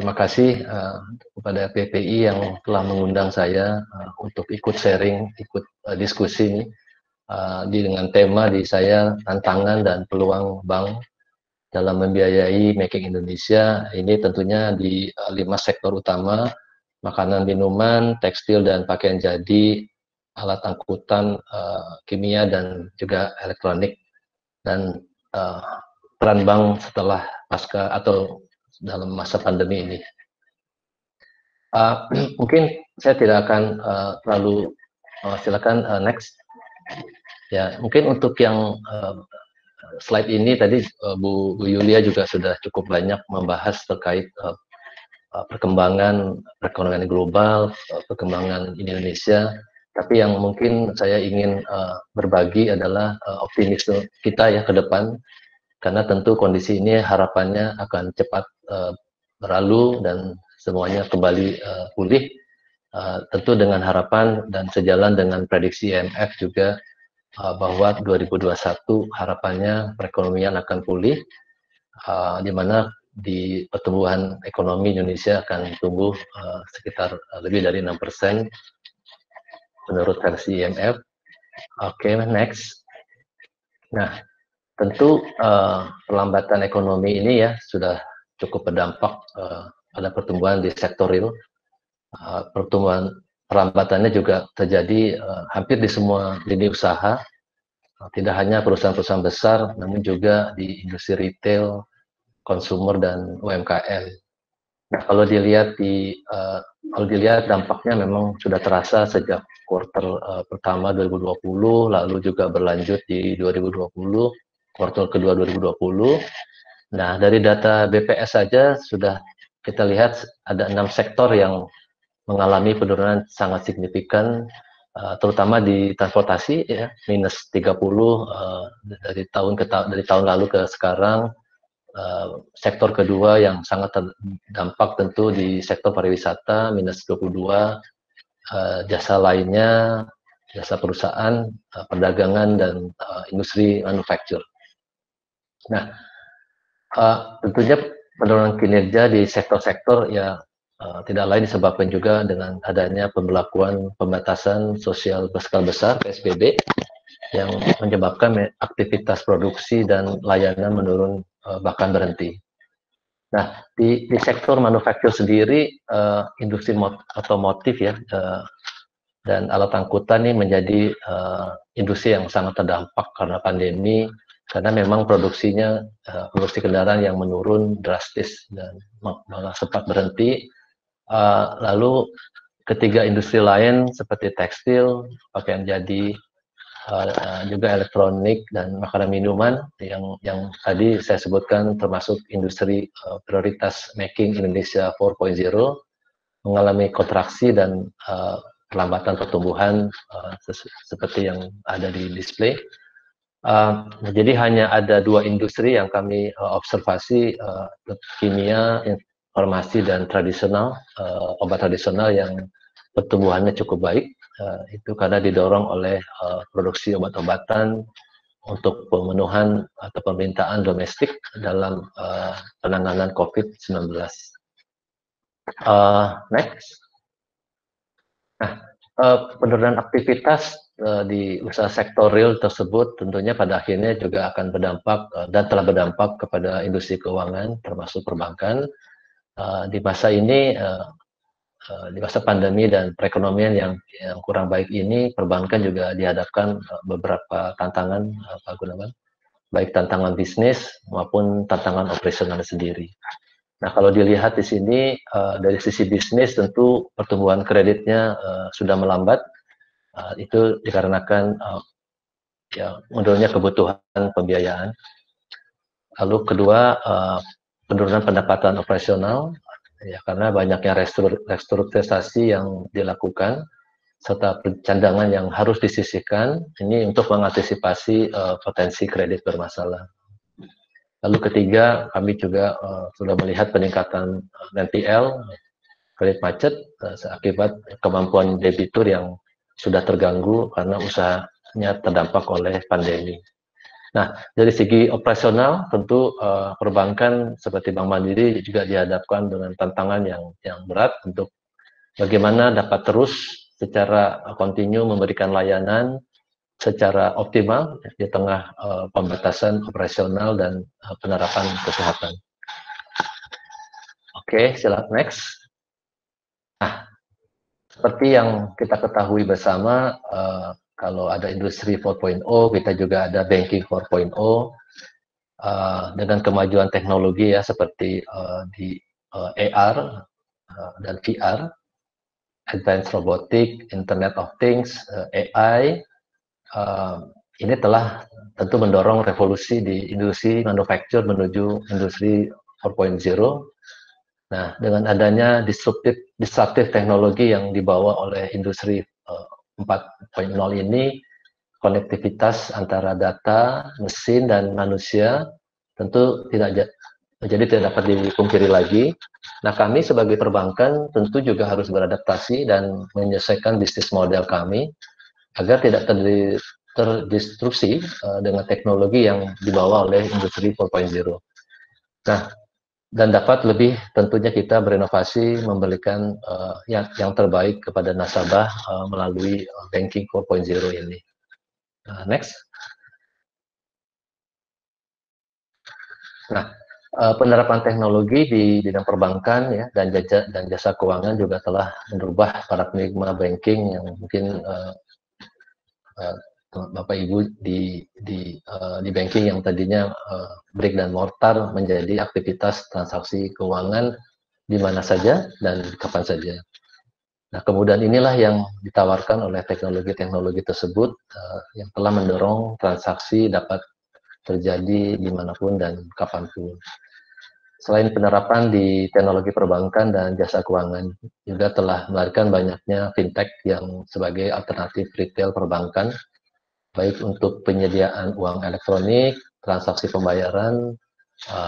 terima kasih kepada PPI yang telah mengundang saya untuk ikut sharing, ikut diskusi ini dengan tema di saya tantangan dan peluang bank dalam membiayai Making Indonesia. Ini tentunya di 5 sektor utama: makanan, minuman, tekstil dan pakaian jadi, alat angkutan, kimia dan juga elektronik, dan peran bank setelah pasca atau dalam masa pandemi ini. Mungkin saya tidak akan terlalu silakan next. Ya, mungkin untuk yang slide ini tadi Bu Yulia juga sudah cukup banyak membahas terkait perkembangan perekonomian global, perkembangan Indonesia. Tapi yang mungkin saya ingin berbagi adalah optimisme kita ya ke depan, karena tentu kondisi ini harapannya akan cepat berlalu dan semuanya kembali pulih, tentu dengan harapan dan sejalan dengan prediksi IMF juga bahwa 2021 harapannya perekonomian akan pulih, di mana di pertumbuhan ekonomi Indonesia akan tumbuh sekitar lebih dari 6% menurut versi IMF. Oke, next. Nah, tentu perlambatan ekonomi ini ya sudah cukup berdampak pada pertumbuhan di sektor real. Perlambatannya juga terjadi hampir di semua lini usaha, tidak hanya perusahaan-perusahaan besar, namun juga di industri retail, konsumer dan UMKM. Nah, kalau dilihat dampaknya memang sudah terasa sejak kuartal pertama 2020, lalu juga berlanjut di 2020, kuartal kedua 2020. Nah, dari data BPS saja sudah kita lihat ada 6 sektor yang mengalami penurunan sangat signifikan, terutama di transportasi ya, minus 30 dari tahun lalu ke sekarang. Sektor kedua yang sangat terdampak tentu di sektor pariwisata, minus 22, jasa lainnya, jasa perusahaan, perdagangan dan industri manufaktur. Nah, tentunya penurunan kinerja di sektor-sektor ya tidak lain disebabkan juga dengan adanya pemberlakuan pembatasan sosial berskala besar (PSBB) yang menyebabkan aktivitas produksi dan layanan menurun bahkan berhenti. Nah, di sektor manufaktur sendiri, industri otomotif ya dan alat angkutan ini menjadi industri yang sangat terdampak karena pandemi, karena memang produksi kendaraan yang menurun drastis dan malah sempat berhenti. Lalu ketiga industri lain seperti tekstil, pakaian jadi, juga elektronik dan makanan minuman yang tadi saya sebutkan termasuk industri prioritas Making Indonesia 4.0 mengalami kontraksi dan perlambatan pertumbuhan seperti yang ada di display. Jadi hanya ada 2 industri yang kami observasi, kimia, farmasi dan tradisional, obat tradisional yang pertumbuhannya cukup baik. Itu karena didorong oleh produksi obat-obatan untuk pemenuhan atau permintaan domestik dalam penanganan COVID-19. Next. Nah, penurunan aktivitas di usaha sektor real tersebut tentunya pada akhirnya juga akan berdampak dan telah berdampak kepada industri keuangan termasuk perbankan. Di masa ini, di masa pandemi dan perekonomian yang kurang baik ini, perbankan juga dihadapkan beberapa tantangan, Pak Gunawan, baik tantangan bisnis maupun tantangan operasional sendiri. Nah, kalau dilihat di sini dari sisi bisnis tentu pertumbuhan kreditnya sudah melambat. Itu dikarenakan ya menurunnya kebutuhan pembiayaan. Lalu kedua, penurunan pendapatan operasional ya karena banyaknya restrukturisasi yang dilakukan serta cadangan yang harus disisihkan ini untuk mengantisipasi potensi kredit bermasalah. Lalu ketiga, kami juga sudah melihat peningkatan NPL, kredit macet akibat kemampuan debitur yang sudah terganggu karena usahanya terdampak oleh pandemi. Nah, dari segi operasional tentu perbankan seperti Bank Mandiri juga dihadapkan dengan tantangan yang berat untuk bagaimana dapat terus secara kontinu memberikan layanan secara optimal di tengah pembatasan operasional dan penerapan kesehatan. Oke, silakan next. Nah, seperti yang kita ketahui bersama, kalau ada industri 4.0, kita juga ada banking 4.0, dengan kemajuan teknologi ya seperti di AR dan VR, Advanced Robotic, Internet of Things, AI, ini telah tentu mendorong revolusi di industri manufaktur menuju industri 4.0. Nah, dengan adanya disruptif teknologi yang dibawa oleh industri 4.0 ini, konektivitas antara data, mesin, dan manusia tentu tidak dapat dipungkiri lagi. Nah, kami sebagai perbankan tentu juga harus beradaptasi dan menyesuaikan bisnis model kami agar tidak terdistruksi dengan teknologi yang dibawa oleh industri 4.0. Nah, dan dapat lebih tentunya kita berinovasi memberikan yang terbaik kepada nasabah melalui banking 4.0 ini. Next. Nah, penerapan teknologi di bidang perbankan ya dan jasa keuangan juga telah merubah paradigma banking yang mungkin Bapak Ibu di banking yang tadinya brick dan mortar menjadi aktivitas transaksi keuangan di mana saja dan kapan saja. Nah, kemudian inilah yang ditawarkan oleh teknologi-teknologi tersebut yang telah mendorong transaksi dapat terjadi dimanapun dan kapanpun. Selain penerapan di teknologi perbankan dan jasa keuangan, juga telah melahirkan banyaknya fintech yang sebagai alternatif retail perbankan, baik untuk penyediaan uang elektronik, transaksi pembayaran,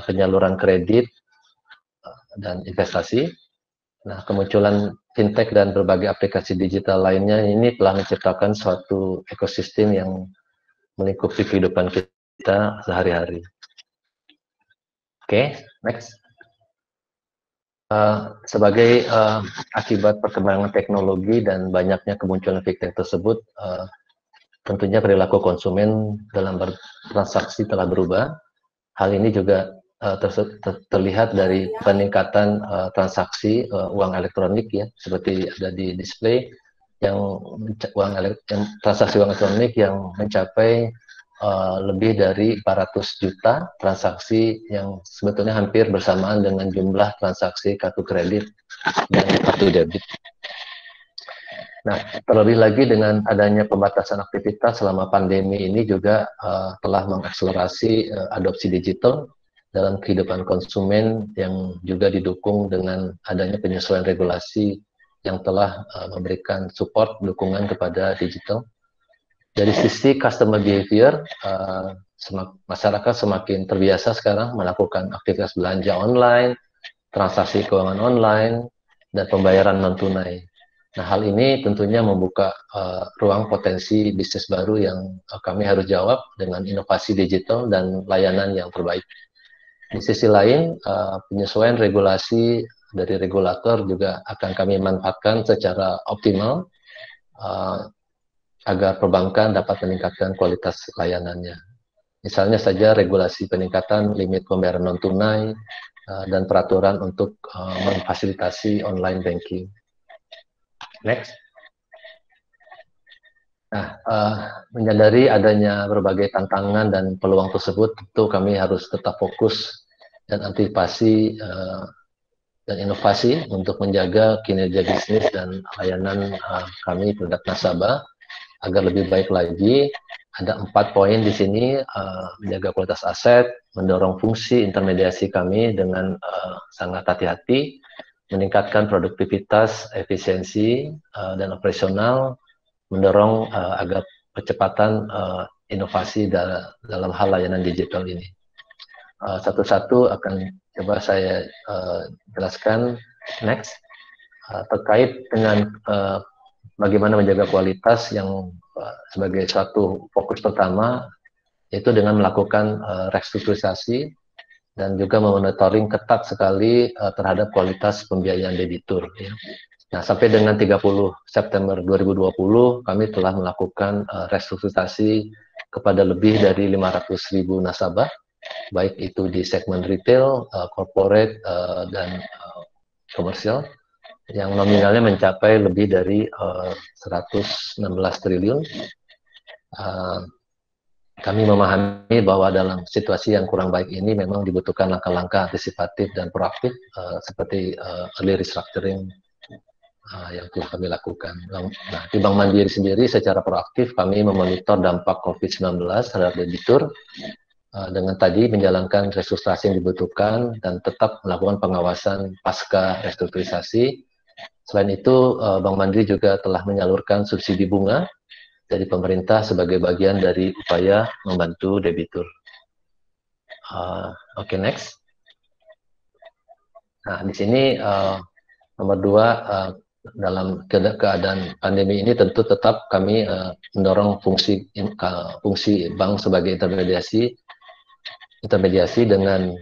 penyaluran kredit, dan investasi. Nah, kemunculan fintech dan berbagai aplikasi digital lainnya ini telah menciptakan suatu ekosistem yang melingkupi kehidupan kita sehari-hari. Oke, next. Sebagai akibat perkembangan teknologi dan banyaknya kemunculan fintech tersebut, tentunya perilaku konsumen dalam bertransaksi telah berubah. Hal ini juga terlihat dari peningkatan transaksi uang elektronik ya, seperti ada di display yang transaksi uang elektronik yang mencapai lebih dari 400 juta transaksi yang sebetulnya hampir bersamaan dengan jumlah transaksi kartu kredit dan kartu debit. Nah, terlebih lagi dengan adanya pembatasan aktivitas selama pandemi ini juga telah mengakselerasi adopsi digital dalam kehidupan konsumen yang juga didukung dengan adanya penyesuaian regulasi yang telah memberikan support dukungan kepada digital. Dari sisi customer behavior, masyarakat semakin terbiasa sekarang melakukan aktivitas belanja online, transaksi keuangan online, dan pembayaran non-tunai. Nah, hal ini tentunya membuka ruang potensi bisnis baru yang kami harus jawab dengan inovasi digital dan layanan yang terbaik. Di sisi lain, penyesuaian regulasi dari regulator juga akan kami manfaatkan secara optimal agar perbankan dapat meningkatkan kualitas layanannya. Misalnya saja regulasi peningkatan limit pembayaran non-tunai dan peraturan untuk memfasilitasi online banking. Next. Nah, menyadari adanya berbagai tantangan dan peluang tersebut, tentu kami harus tetap fokus dan antisipasi dan inovasi untuk menjaga kinerja bisnis dan layanan kami terhadap nasabah agar lebih baik lagi. Ada 4 poin di sini: menjaga kualitas aset, mendorong fungsi intermediasi kami dengan sangat hati-hati, meningkatkan produktivitas, efisiensi, dan operasional, mendorong agar percepatan inovasi dalam hal layanan digital ini. Satu-satu akan coba saya jelaskan. Next. Terkait dengan bagaimana menjaga kualitas yang sebagai satu fokus pertama, yaitu dengan melakukan restrukturisasi dan juga memonitoring ketat sekali terhadap kualitas pembiayaan debitur. Ya. Nah, sampai dengan 30 September 2020, kami telah melakukan restrukturisasi kepada lebih dari 500.000 nasabah, baik itu di segmen retail, corporate, dan komersial, yang nominalnya mencapai lebih dari 116 triliun. Kami memahami bahwa dalam situasi yang kurang baik ini memang dibutuhkan langkah-langkah antisipatif dan proaktif seperti early restructuring yang telah kami lakukan. Nah, di Bank Mandiri sendiri secara proaktif kami memonitor dampak COVID-19 terhadap debitur dengan tadi menjalankan restrukturisasi yang dibutuhkan dan tetap melakukan pengawasan pasca restrukturisasi. Selain itu, Bank Mandiri juga telah menyalurkan subsidi bunga dari pemerintah sebagai bagian dari upaya membantu debitur. Oke, next. Nah, di sini nomor 2, dalam keadaan pandemi ini tentu tetap kami mendorong fungsi bank sebagai intermediasi dengan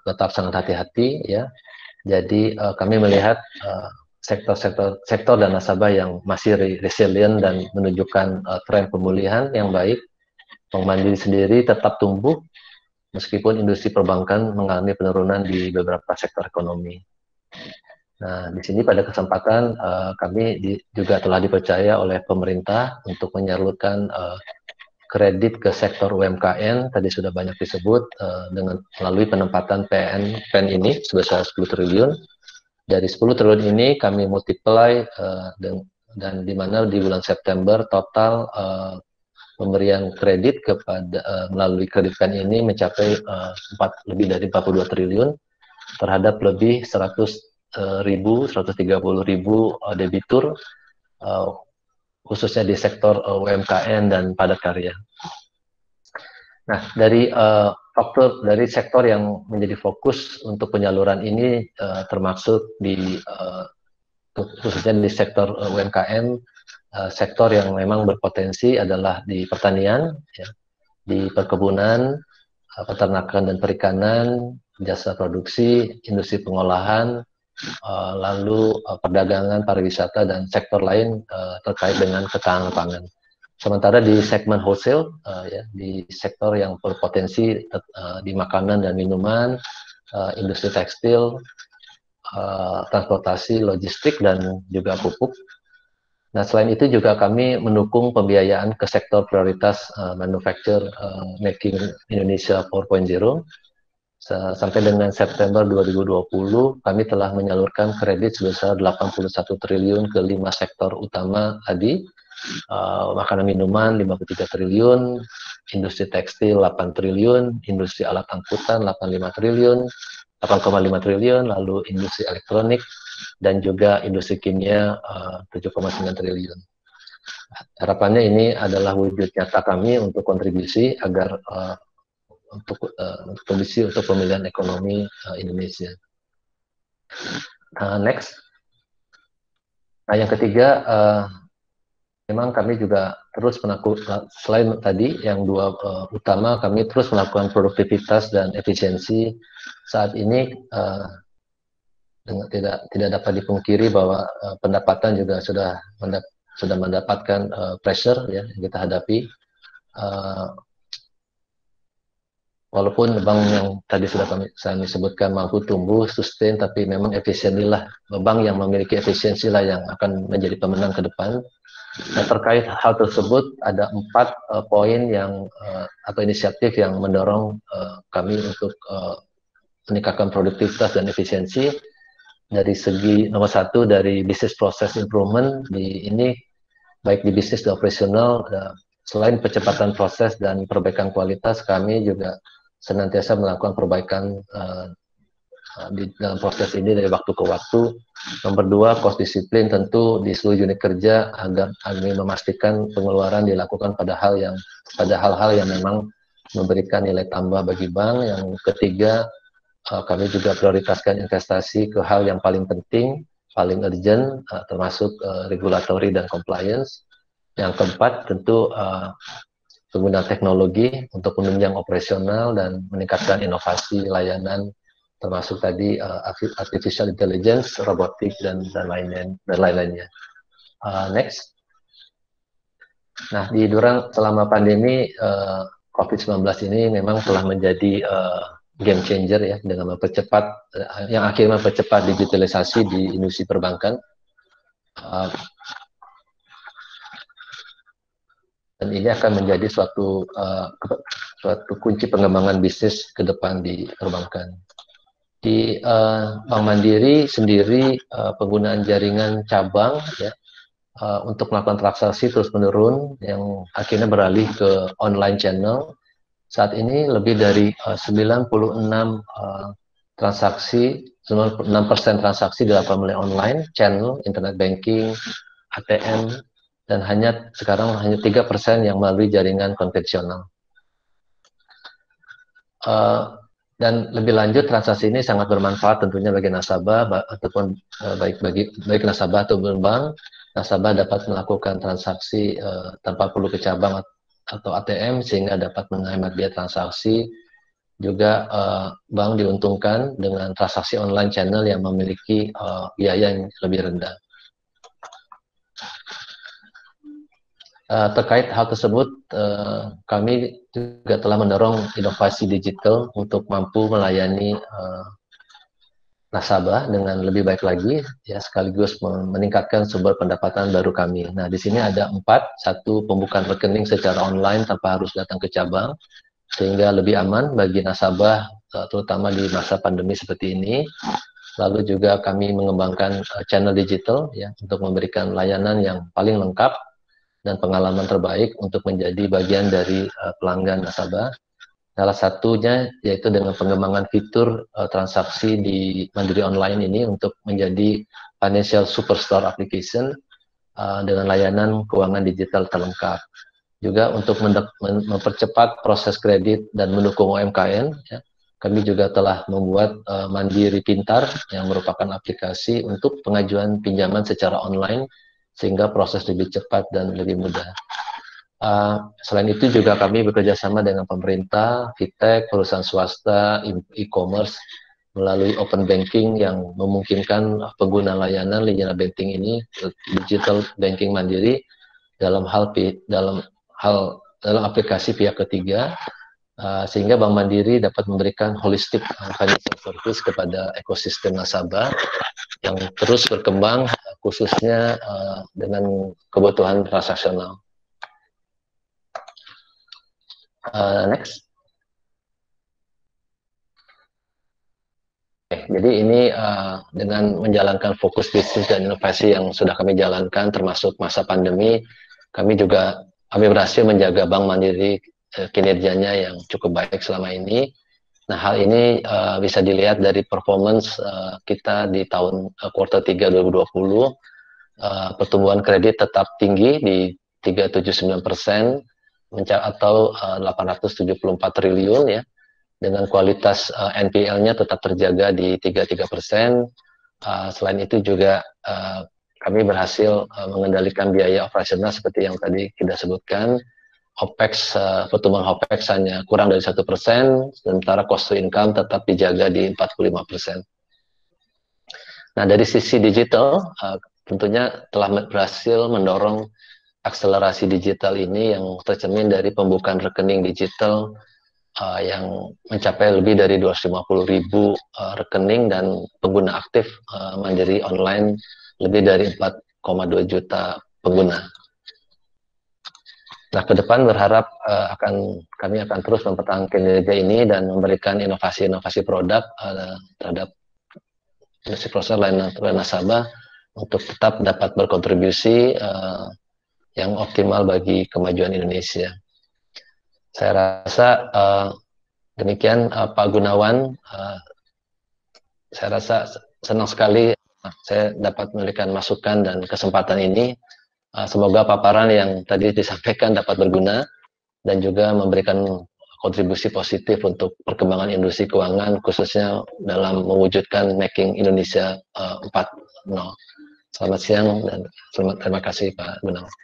tetap sangat hati-hati, ya. Jadi kami melihat sektor dan nasabah yang masih resilient dan menunjukkan tren pemulihan yang baik. Bank Mandiri sendiri tetap tumbuh meskipun industri perbankan mengalami penurunan di beberapa sektor ekonomi. Nah, di sini pada kesempatan kami juga telah dipercaya oleh pemerintah untuk menyalurkan kredit ke sektor UMKM, tadi sudah banyak disebut, dengan melalui penempatan PN ini sebesar 10 triliun. Dari 10 triliun ini kami multiply dan di mana di bulan September total pemberian kredit kepada melalui kredit PN ini mencapai lebih dari 42 triliun terhadap lebih 130.000 debitur, khususnya di sektor UMKM dan padat karya. Nah, dari faktor dari sektor yang menjadi fokus untuk penyaluran ini termasuk di khususnya di sektor UMKM, sektor yang memang berpotensi adalah di pertanian, ya, di perkebunan, peternakan dan perikanan, jasa produksi, industri pengolahan, lalu perdagangan, pariwisata, dan sektor lain terkait dengan ketahanan pangan. Sementara di segmen wholesale, ya, di sektor yang berpotensi di makanan dan minuman, industri tekstil, transportasi, logistik, dan juga pupuk. Nah, selain itu juga kami mendukung pembiayaan ke sektor prioritas manufacture making Indonesia 4.0. Sampai dengan September 2020, kami telah menyalurkan kredit sebesar 81 triliun ke 5 sektor utama tadi, makanan minuman 53 triliun, industri tekstil 8 triliun, industri alat angkutan 8,5 triliun, lalu industri elektronik, dan juga industri kimia 7,9 triliun. Harapannya ini adalah wujud nyata kami untuk kontribusi agar untuk kondisi untuk pemulihan ekonomi Indonesia. Next. Nah, yang ketiga, memang kami juga terus melakukan, selain tadi yang dua utama, kami terus melakukan produktivitas dan efisiensi. Saat ini tidak dapat dipungkiri bahwa pendapatan juga sudah mendapatkan pressure, ya, yang kita hadapi. Walaupun bank yang tadi sudah kami sebutkan mampu tumbuh, sustain, tapi memang efisiensilah, bank yang memiliki efisiensi lah yang akan menjadi pemenang ke depan. Nah, terkait hal tersebut ada 4 poin yang atau inisiatif yang mendorong kami untuk meningkatkan produktivitas dan efisiensi. Dari segi nomor 1 dari business process improvement, ini baik di bisnis dan operasional, selain percepatan proses dan perbaikan kualitas, kami juga senantiasa melakukan perbaikan di dalam proses ini dari waktu ke waktu. Nomor 2, cost disiplin tentu di seluruh unit kerja agar kami memastikan pengeluaran dilakukan pada hal-hal yang memang memberikan nilai tambah bagi bank. Yang ketiga, kami juga prioritaskan investasi ke hal yang paling penting, paling urgent, termasuk regulatory dan compliance. Yang keempat, tentu penggunaan teknologi untuk menunjang operasional dan meningkatkan inovasi layanan, termasuk tadi artificial intelligence, robotik dan lain-lainnya. Next. Nah, selama pandemi COVID-19 ini memang telah menjadi game changer ya, dengan mempercepat yang akhirnya mempercepat digitalisasi di industri perbankan. Dan ini akan menjadi suatu kunci pengembangan bisnis ke depan di perbankan. Di Bank Mandiri sendiri penggunaan jaringan cabang ya untuk melakukan transaksi terus menurun, yang akhirnya beralih ke online channel. Saat ini lebih dari 96% transaksi dilakukan melalui online channel, internet banking, ATM, dan sekarang hanya 3% yang melalui jaringan konvensional. Dan lebih lanjut, transaksi ini sangat bermanfaat tentunya bagi nasabah, ataupun baik nasabah ataupun bank. Nasabah dapat melakukan transaksi tanpa perlu ke cabang atau ATM, sehingga dapat menghemat biaya transaksi. Juga bank diuntungkan dengan transaksi online channel yang memiliki biaya yang lebih rendah. Terkait hal tersebut, kami juga telah mendorong inovasi digital untuk mampu melayani nasabah dengan lebih baik lagi, ya, sekaligus meningkatkan sumber pendapatan baru kami. Nah, di sini ada 4. 1, pembukaan rekening secara online tanpa harus datang ke cabang, sehingga lebih aman bagi nasabah, terutama di masa pandemi seperti ini. Lalu juga kami mengembangkan channel digital ya, untuk memberikan layanan yang paling lengkap dan pengalaman terbaik untuk menjadi bagian dari pelanggan nasabah. Salah satunya yaitu dengan pengembangan fitur transaksi di Mandiri Online ini untuk menjadi financial superstore application dengan layanan keuangan digital terlengkap. Juga untuk mempercepat proses kredit dan mendukung UMKM, ya, kami juga telah membuat Mandiri Pintar yang merupakan aplikasi untuk pengajuan pinjaman secara online, sehingga proses lebih cepat dan lebih mudah. Selain itu juga kami bekerja sama dengan pemerintah, fintech, perusahaan swasta, e-commerce melalui open banking yang memungkinkan pengguna layanan Liniar Banking ini, digital banking mandiri, dalam aplikasi pihak ketiga, sehingga Bank Mandiri dapat memberikan holistic financial service kepada ekosistem nasabah yang terus berkembang, khususnya dengan kebutuhan transaksional. Next. Jadi ini dengan menjalankan fokus bisnis dan inovasi yang sudah kami jalankan termasuk masa pandemi, kami berhasil menjaga Bank Mandiri kinerjanya yang cukup baik selama ini. Nah, hal ini bisa dilihat dari performance kita di tahun kuartal 3 2020. Pertumbuhan kredit tetap tinggi di 3,79%, atau 874 triliun ya. Dengan kualitas NPL-nya tetap terjaga di 33%. Selain itu juga kami berhasil mengendalikan biaya operasional seperti yang tadi kita sebutkan. Pertumbuhan OPEX hanya kurang dari 1%, sementara cost to income tetap dijaga di 45%. Nah, dari sisi digital, tentunya telah berhasil mendorong akselerasi digital ini yang tercermin dari pembukaan rekening digital yang mencapai lebih dari 250.000 rekening dan pengguna aktif Mandiri Online lebih dari 4,2 juta pengguna. Nah, ke depan berharap kami akan terus mempertahankan kinerja ini dan memberikan inovasi-inovasi produk terhadap industri proses layanan nasabah untuk tetap dapat berkontribusi yang optimal bagi kemajuan Indonesia. Saya rasa demikian Pak Gunawan. Saya rasa senang sekali saya dapat memberikan masukan dan kesempatan ini. Semoga paparan yang tadi disampaikan dapat berguna dan juga memberikan kontribusi positif untuk perkembangan industri keuangan, khususnya dalam mewujudkan Making Indonesia 4.0. Selamat siang dan terima kasih Pak Gunawan.